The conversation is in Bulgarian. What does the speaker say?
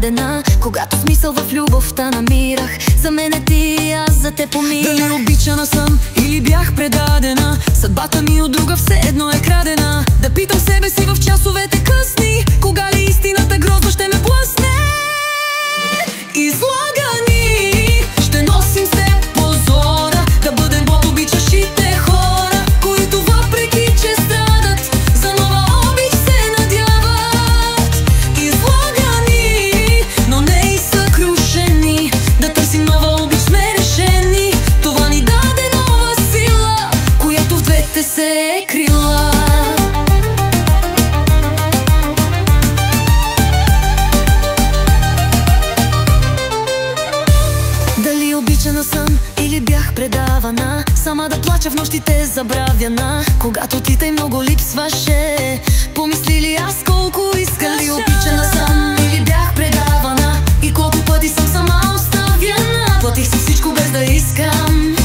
предадена, когато смисъл в любовта намирах. За мен е ти, аз за те помирах. Дали обичана съм или бях предадена, съдбата ми от друга все едно е крадена. Да питам себе си в часовете късни, кога ли истината грозно ще ме блъсне. Излагани ще носим се позора, да бъдем от обичащите хора, които въпреки че страдат, за нова обич се надяват. Излагани, но не и съкрушени, да търсим нова обич сме решени. Това ни даде нова сила, която в двете се е крила. Обичана съм или бях предавана, сама да плача в нощите забравяна, когато ти тъй много липсваше. Помисли ли аз колко искаш? Дали обичана съм или бях предавана и колко пъти съм сама оставяна? Платих си всичко без да искам.